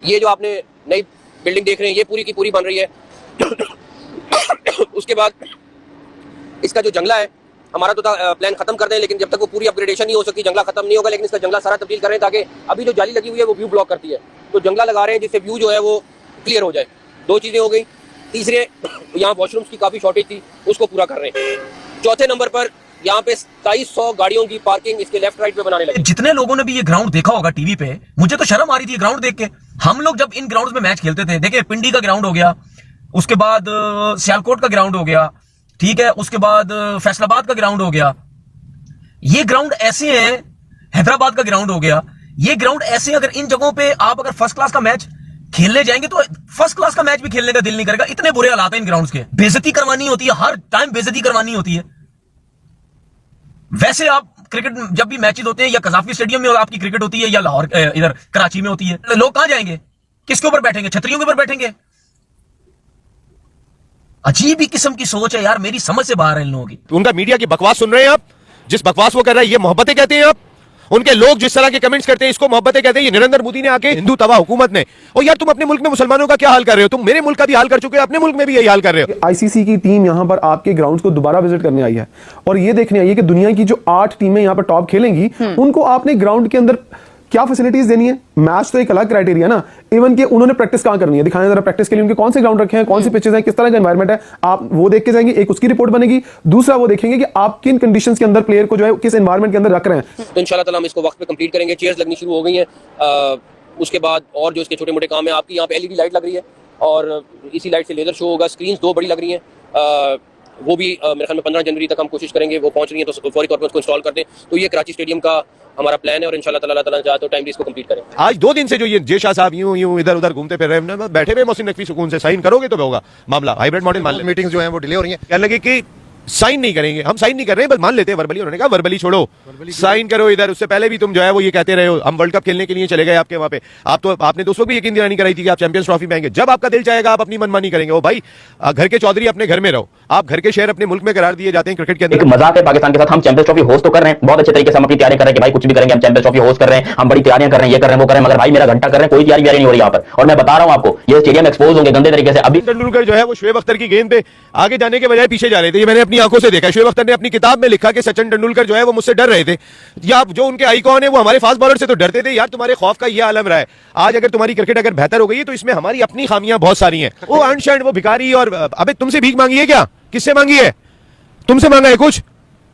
ये जो आपने नई बिल्डिंग देख रहे हैं ये पूरी की पूरी बन रही है। उसके बाद इसका जो जंगला है हमारा तो प्लान खत्म कर दें, लेकिन जब तक वो पूरी अपग्रेडेशन नहीं हो सकती जंगला खत्म नहीं होगा। लेकिन इसका जंगला सारा तब्दील करें ताकि अभी जो जाली लगी हुई है वो व्यू ब्लॉक करती है, तो जंगला लगा रहे हैं जिससे व्यू जो है वो क्लियर हो जाए। दो चीजें हो गई। तीसरे, यहाँ वॉशरूम्स की काफी शॉर्टेज थी, उसको पूरा कर रहे हैं। चौथे नंबर पर यहाँ पे 2700 गाड़ियों की पार्किंग इसके लेफ्ट राइट पे बनाने लगे। जितने लोगों ने भी ये ग्राउंड देखा होगा टीवी पे, मुझे तो शर्म आ रही थी ये ग्राउंड देख के। हम लोग जब इन ग्राउंड में मैच खेलते थे, देखिए पिंडी का ग्राउंड हो गया, उसके बाद सियालकोट का ग्राउंड हो गया, ठीक है, उसके बाद फैसलाबाद का ग्राउंड हो गया। ये ग्राउंड ऐसे हैं, हैदराबाद का ग्राउंड हो गया, ये ग्राउंड ऐसे, अगर इन जगहों पे आप अगर फर्स्ट क्लास का मैच खेलने जाएंगे तो फर्स्ट क्लास का मैच भी खेलने का दिल नहीं करेगा। इतने बुरे हालात हैं इन ग्राउंड्स के, बेइज्जती करवानी होती है, हर टाइम बेइज्जती करवानी होती है। वैसे आप क्रिकेट जब भी मैचेस होते हैं या कजाफी स्टेडियम में आपकी क्रिकेट होती है या लाहौर इधर कराची में होती है, लोग कहां जाएंगे, किसके ऊपर बैठेंगे, छतरियों के ऊपर बैठेंगे। अजीब ही किस्म की सोच है यार, मेरी समझ से बाहर है इन लोगों की। उनका मीडिया की बकवास सुन रहे हैं आप, जिस बकवास वो कर रहा है ये मोहब्बतें कहते हैं आप। उनके लोग जिस तरह के कमेंट्स करते हैं इसको मोहब्बतें कहते हैं। ये नरेंद्र मोदी ने आके हिंदू तबाह हुकूमत ने, और यार तुम अपने मुल्क में मुसलमानों का क्या हाल कर रहे हो, तुम मेरे मुल्क का भी हाल कर चुके हो, अपने मुल्क में भी यही हाल कर रहे हो। आईसीसी की टीम यहां पर आपके ग्राउंड्स को दोबारा विजिट करने आई है और ये देखने आई है कि दुनिया की जो 8 टीमें यहां पर टॉप खेलेंगी उनको आपने ग्राउंड के अंदर क्या फैसिलिटीज देनी है। मैच तो एक अलग क्राइटेरिया ना, इवन कि उन्होंने प्रैक्टिस कहां करनी है, दिखाएं जरा प्रैक्टिस के लिए उनके कौन से ग्राउंड रखे हैं, कौन सी पिचेस हैं, किस तरह का एनवायरनमेंट है, आप वो देख के जाएंगे। एक उसकी रिपोर्ट बनेगी, दूसरा वो देखेंगे कि आप किन कंडीशंस के अंदर प्लेयर को जो है किस एनवायरनमेंट के अंदर रख रहे हैं। तो इंशाल्लाह ताला हम इसको वक्त पे कंप्लीट करेंगे। चेयर्स लगनी शुरू हो गई हैं। उसके बाद और जो इसके छोटे मोटे काम है, आपकी यहाँ पे एलईडी लाइट लग रही है और इसी लाइट से लेजर शो होगा। स्क्रीन 2 बड़ी लग रही हैं, वो भी मेरे ख्याल में 15 जनवरी तक हम कोशिश करेंगे, वो पहुंच रही है तो फौरी तौर पर उसको इंस्टॉल कर दें। तो ये कराची स्टेडियम का हमारा प्लान है और इंशाल्लाह ताला चाहे तो टाइमली इसको कंप्लीट करें। आज 2 दिन से जो ये जेशा साहब यूं इधर उधर घूमते फिर रहे हैं, बैठे हुए मोहसिन नकवी सुकून से साइन करोगे तो होगा मामला। हाइब्रिड मॉडल मान मीटिंग्स जो है वो डिले हो रही है, कहने लगे कि साइन नहीं करेंगे, हम साइन नहीं कर रहे हैं, बस मान लेते हैं वर्बली। उन्होंने कहा वर्बली छोड़ो, साइन करो इधर। उससे पहले भी तुम जो है वो ये कहते रहे हो हम वर्ल्ड कप खेलने के लिए चले गए आपके वहां पे। आप तो आपने तो उस वक्त भी यकीन दिलानी कराई थी कि आप चैंपियंस ट्रॉफी में आएंगे। जब आपका दिल चाहेगा आप अपनी मनमानी करेंगे। ओ भाई, घर के चौधरी अपने घर में रहो, आप घर के शहर अपने मुल्क में करार दिए जाते हैं क्रिकेट के अंदर। एक मजाक है पाकिस्तान के साथ, हम चैंपियंस ट्रॉफी होस्ट तो कर रहे हैं, बहुत अच्छे तरीके से हम अपनी तैयारी कर रहे हैं कि भाई कुछ भी करेंगे, हम चैंपियंस ट्रॉफी होस्ट कर रहे हैं, हम बड़ी तैयारियां कर रहे हैं, ये कर रहे हैं वो कर रहे हैं, मगर भाई मेरा घंटा कर रहे हैं, कोई तैयारी नहीं हो रही यहाँ पर। और मैं बता रहा हूँ आपको, ये स्टेडियम एक्सपोज होंगे गंदे तरीके से। अभी तेंदुलकर जो है वो शुएब अख्तर की गेंद पे आगे जाने के बजाय पीछे जा रहे थे, ये मैंने अपनी आंखों से देखा। शुएब अख्तर ने अपनी किताब में लिखा कि सचिन तेंदुलकर जो है वो मुझसे डर रहे थे, या जो उनके आइकॉन है वो हमारे फास्ट बॉलर से तो डरते थे। यार तुम्हारे खौफ का ये आलम रहा है। आज अगर तुम्हारी क्रिकेट अगर बेहतर हो गई है तो इसमें हमारी अपनी खामियां बहुत सारी हैं। वो अनशर्ट, वो भिखारी, और अबे तुमसे भीख मांगी है क्या, किससे मांगी है, तुमसे मांगा है कुछ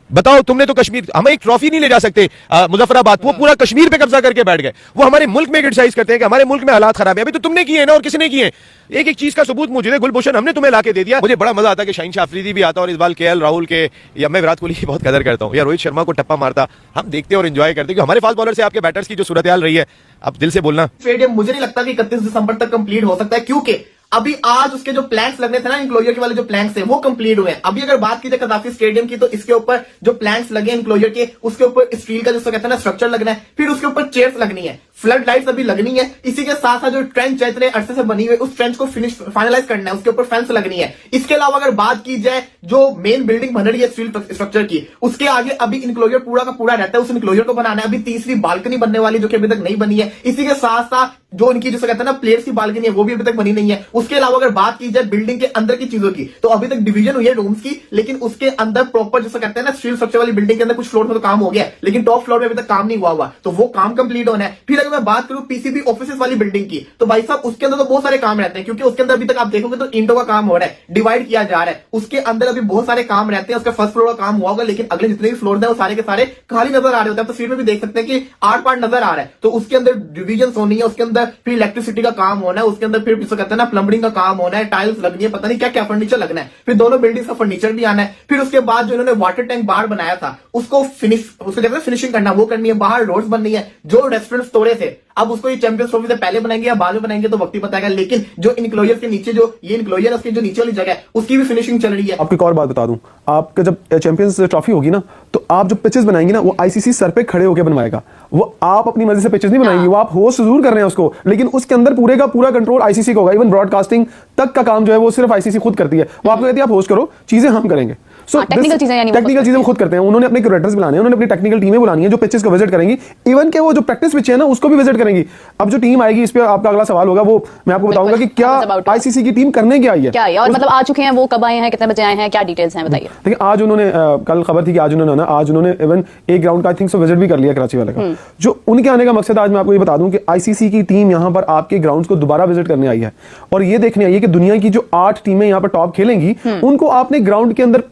बताओ। तुमने तो कश्मीर, हम एक ट्रॉफी नहीं ले जा सकते मुजफ्फराबाद, वो पूरा कश्मीर पे कब्जा करके बैठ गए। वो हमारे मुल्क में क्रिटिसाइज करते हैं कि हमारे मुल्क में हालात खराब है। अभी तो तुमने किए ना, और किसने किए। एक एक चीज का सबूत मौजूद है। गुलभूषण हमने तुम्हें लाके दे दिया। मुझे बड़ा मजा आता है कि शाहीन शाह अफरीदी भी आता और इस बार केएल राहुल के, या मैं विराट कोहली की बहुत कदर करता हूँ, या रोहित शर्मा को टप्पा मारता। हम देखते और एंजॉय करते हैं। हमारे फास्ट बॉलर से आपके बैटर्स की जो सूरत हाल रही है, अब दिल से बोलना। स्टेडियम मुझे नहीं लगता कि 31 दिसंबर तक कंप्लीट हो सकता है, क्योंकि अभी आज उसके जो प्लैंक्स लगने थे ना, इंक्लोजर के वाले जो प्लैंक्स हैं वो कंप्लीट हुए हैं। अभी अगर बात की जाए कदाफी स्टेडियम की, तो इसके ऊपर जो प्लैंक्स लगे हैं इंक्लोजर के, उसके ऊपर स्टील का जिसको कहते हैं ना स्ट्रक्चर लगना है, फिर उसके ऊपर चेयर्स लगनी है, फ्लड लाइट्स अभी लगनी है। इसी के साथ साथ जो ट्रेंच है इतने अरसे से बनी हुई, उस ट्रेंच को फाइनलाइज करना है, उसके ऊपर फेंस लगनी है। इसके अलावा अगर बात की जाए जो मेन बिल्डिंग बन रही है स्टील स्ट्रक्चर की, उसके आगे अभी इंक्लोजर पूरा का पूरा रहता है, उस इंक्लोजर को बनाना है। अभी तीसरी बालकनी बनने वाली जो कि अभी तक नहीं बनी है। इसी के साथ साथ जो इनकी जिसे कहते हैं ना प्लेयर्स की बालकनी है, वो भी अभी तक बनी नहीं है। उसके अलावा अगर बात की जाए बिल्डिंग के अंदर की चीजों की, तो अभी तक डिवीजन हुई है रूम्स की, लेकिन उसके अंदर प्रॉपर जिसे कहते हैं ना स्टील स्ट्रक्चर वाली बिल्डिंग के अंदर कुछ फ्लोर में तो काम हो गया है, लेकिन टॉप फ्लोर में अभी तक काम नहीं हुआ, तो वो काम कंप्लीट होना है। फिर अगर मैं बात करूं पीसीबी ऑफिस वाली बिल्डिंग की, तो भाई साहब उसके अंदर तो बहुत सारे काम रहते हैं, क्योंकि उसके अंदर अभी तक आप देखोगे तो ईंटों का काम हो रहा है, डिवाइड किया जा रहा है। उसके अंदर अभी बहुत सारे काम रहते हैं। उसका फर्स्ट फ्लोर का काम हुआ होगा, लेकिन अगले जितने भी फ्लोर है वो सारे के सारे खाली नजर आ रहे होते हैं। तस्वीर में भी देख सकते हैं कि 8 पार्ट नजर आ रहा है। तो उसके अंदर डिवीजन होनी है, उसके अंदर फिर इलेक्ट्रिसिटी का काम होना है, उसके अंदर फिर जिसे कहते हैं ना प्लम्बिंग का काम होना है, टाइल्स लगनी है, पता नहीं क्या क्या फर्नीचर लगना है, फिर दोनों बिल्डिंग्स का फर्नीचर भी आना है। फिर उसके बाद जो इन्होंने वाटर टैंक बाहर बनाया था उसको फिनिशिंग करना, वो करनी है। बाहर रोड्स बननी है। जो रेस्टोरेंट तोड़े थे अब उसको ये चैंपियंस ट्रॉफी से पहले बनाएंगे या बाद में बनाएंगे तो वक्त ही बताएगा। लेकिन जो इनक्लोजर के नीचे, जो ये इनक्लोजर है उसकी जो नीचे वाली जगह है, उसकी भी फिनिशिंग चल रही है। आपको एक और बात बता दूं, आपका जब चैंपियंस ट्रॉफी होगी ना, तो आप जो पिचेस बनाएंगे ना, वो आईसीसी सर पे खड़े होकर बनवाएगा। वो आप अपनी मर्जी से पिचेस नहीं बनाएंगे, वो आप होस्ट जरूर कर रहे हैं उसको, लेकिन उसके अंदर पूरे का पूरा कंट्रोल आईसीसी का होगा। इवन ब्रॉडकास्टिंग तक का काम जो है वो सिर्फ आईसीसी खुद करती है। वो आपको कहती है आप होस्ट करो, चीजें हम करेंगे। सो टेक्निकल चीजें यानी टेक्निकल चीजें वो खुद करते हैं। उन्होंने अपने क्यूरेटर्स बुलाने हैं, उन्होंने अपनी टेक्निकल टीमें बुलानी है जो पिचेस को विजिट करेंगी, इवन के वो जो प्रैक्टिस पिच है ना उसको भी विजिट करेंगी। अब जो टीम आएगी, इस पे आपका अगला सवाल होगा, वो मैं आपको बताऊंगा कि क्या आईसीसी की टीम करने क्या आई है, क्या है और मतलब आ चुके हैं वो, कब आए हैं, कितने बजे आए हैं, क्या डिटेल्स हैं बताइए। देखिए आज उन्होंने कल खबर थी कि आज उन्होंने इवन एक ग्राउंड का आई थिंक सो विजिट भी कर लिया कराची वाले का। जो उनके आने का मकसद आज मैं आपको ये बता दूं कि आईसीसी की टीम यहां पर आपके ग्राउंड्स को दोबारा विजिट करने आई है और ये देखने आई है कि दुनिया की जो 8 टीमें यहां पर टॉप खेलेंगी उनको आपने ग्राउंड के अंदर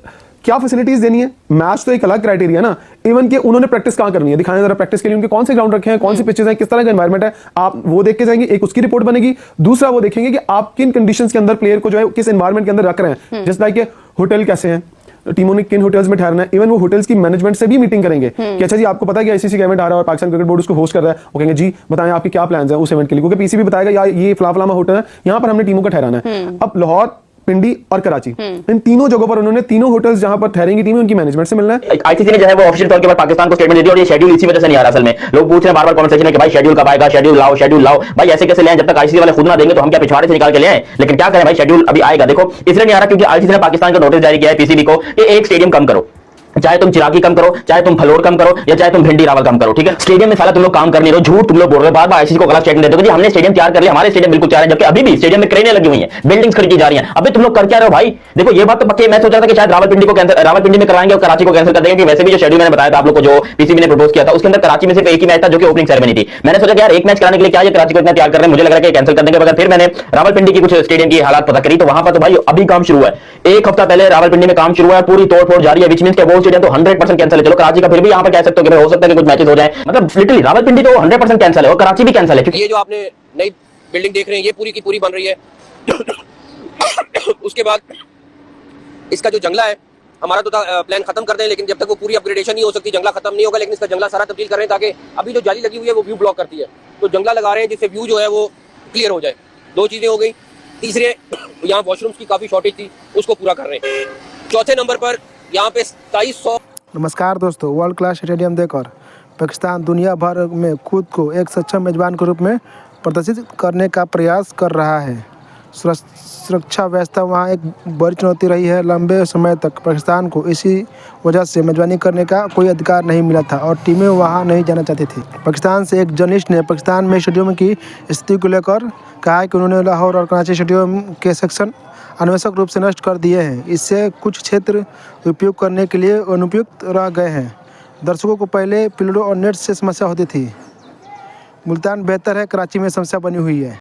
क्या फैसिलिटीज देनी है। मैच तो एक अलग क्राइटेरिया ना, इवन कि उन्होंने प्रैक्टिस कहां करनी है, दिखाएं जरा प्रैक्टिस के लिए उनके कौन से ग्राउंड रखे हैं, कौन सी पिचेस हैं, किस तरह का एनवायरनमेंट है, आप वो देख के जाएंगे। एक उसकी रिपोर्ट बनेगी, दूसरा वो देखेंगे कि आप किन कंडीशंस के अंदर प्लेयर को जो है किस एनवायरनमेंट के अंदर रख रहे हैं, जैसे लाइक होटल कैसे हैं, टीमों ने किन होटल्स में ठहरना है। इवन वो होटल्स की मैनेजमेंट से भी मीटिंग करेंगे कि अच्छा जी आपको पता है कि आईसीसी का इवेंट आ रहा है और पाकिस्तान क्रिकेट बोर्ड उसको होस्ट कर रहा है, वो कहेंगे जी बताएं आपके क्या प्लान्स हैं उस इवेंट के लिए, क्योंकि पीसीबी बताएगा यार ये फलाफलामा होटल है, यहाँ पर हमने टीमों का ठहराना है। अब लाहौर, पिंडी और कराची, इन तीनों जगहों पर उन्होंने तीनों होटल्स जहां पर ठहरेंगी टीमें उनकी मैनेजमेंट से मिलना है। आईसीसी ने जो है वो ऑफिशियल तौर के बाद पाकिस्तान को स्टेटमेंट दे दी और ये शेड्यूल इसी वजह से नहीं आ रहा। असल में लोग पूछ रहे हैं बार-बार कमेंट सेक्शन में कि भाई शेड्यूल कब आएगा, शेड्यूल लाओ भाई, ऐसे कैसे ले आए, जब तक आईसीसी वाले खुद ना देंगे तो हम क्या पिछवाड़े से निकाल के ले आए। लेकिन क्या करें भाई, शेड्यूल अभी आएगा। देखो इसलिए नहीं आ रहा क्योंकि आईसीसी ने पाकिस्तान को नोटिस जारी किया है पीसीबी को कि एक स्टेडियम कम करो, चाहे तुम चिरागी कम करो, चाहे तुम फलोर कम करो, या चाहे तुम भिंडी रावल कम करो, ठीक है। स्टेडियम में साला तुम लोग काम कर नहीं रहे हो, झूठ तुम लोग बोल रहे हो, बार-बार आईसीसी को गलत स्टेटमेंट देते हो कि हमने स्टेडियम तैयार कर लिया, हमारे स्टेडियम बिल्कुल तैयार है, जबकि अभी भी स्टेडियम में क्रेनें लगी हुई हैं, बिल्डिंग्स खरीदी जा रही हैं। अभी तुम लोग कर क्या रहे हो भाई। देखो ये बात तो पक्की, मैं सोच रहा था कि शायद रावलपिंडी में कराएंगे और कराची को कैंसिल कर देंगे, कि वैसे भी जो शेड्यूल मैंने बताया था आप लोग को, जो पीसीबी ने प्रपोज किया था, उसके अंदर कराची में सिर्फ एक ही मैच था जो कि ओपनिंग सेरेमनी थी। मैंने सोचा कि यार एक मैच कराने के लिए क्या ये कराची को इतना तैयार कर रहे हैं, मुझे लग रहा है कि कैंसिल कर देंगे। मगर फिर मैंने रावलपिंडी की कुछ स्टेडियम की हालात पता करी तो वहां पर तो भाई अभी काम शुरू है, एक हफ्ता पहले रावलपिंडी में काम शुरू है, पूरी तोड़-फोड़ जारी है, विच मींस कि वो स्टेडियम तो 100% कैंसिल है। चलो कराची का फिर भी यहां पर कह सकते हो कि हो सकता है कि कुछ मैचेस हो जाए, मतलब लिटरली रावलपिंडी तो 100% कैंसिल है और कराची भी कैंसिल है। क्योंकि ये जो आपने नई बिल्डिंग देख रहे हैं ये पूरी की पूरी बन रही है। उसके बाद इसका जो जंगला है, हमारा तो प्लान खत्म कर दें, लेकिन जब तक वो पूरी अपग्रेडेशन नहीं हो सकती जंगला खत्म नहीं होगा। लेकिन इसका जंगला सारा तब्दील कर रहे हैं ताकि अभी जो जाली लगी हुई है वो व्यू ब्लॉक करती है, तो जंगला लगा रहे हैं जिससे व्यू जो है वो क्लियर हो जाए। 2 चीजें हो गई। तीसरे, यहाँ वॉशरूम्स की काफी शॉर्टेज थी, उसको पूरा कर रहे हैं। चौथे नंबर पर यहाँ पे 2700। नमस्कार दोस्तों, वर्ल्ड क्लास स्टेडियम देखकर पाकिस्तान दुनिया भर में खुद को एक सक्षम मेजबान के रूप में प्रदर्शित करने का प्रयास कर रहा है। सुरक्षा व्यवस्था वहां एक बड़ी चुनौती रही है। लंबे समय तक पाकिस्तान को इसी वजह से मेजबानी करने का कोई अधिकार नहीं मिला था और टीमें वहां नहीं जाना चाहती थी। पाकिस्तान से एक जर्नलिस्ट ने पाकिस्तान में स्टेडियम की स्थिति को लेकर कहा है कि उन्होंने लाहौर और कराची स्टेडियम के सेक्शन अनावश्यक रूप से नष्ट कर दिए हैं। इससे कुछ क्षेत्र उपयोग करने के लिए अनुपयुक्त रह गए हैं। दर्शकों को पहले पिलरों और नेट से समस्या होती थी। मुल्तान बेहतर है, कराची में समस्या बनी हुई है।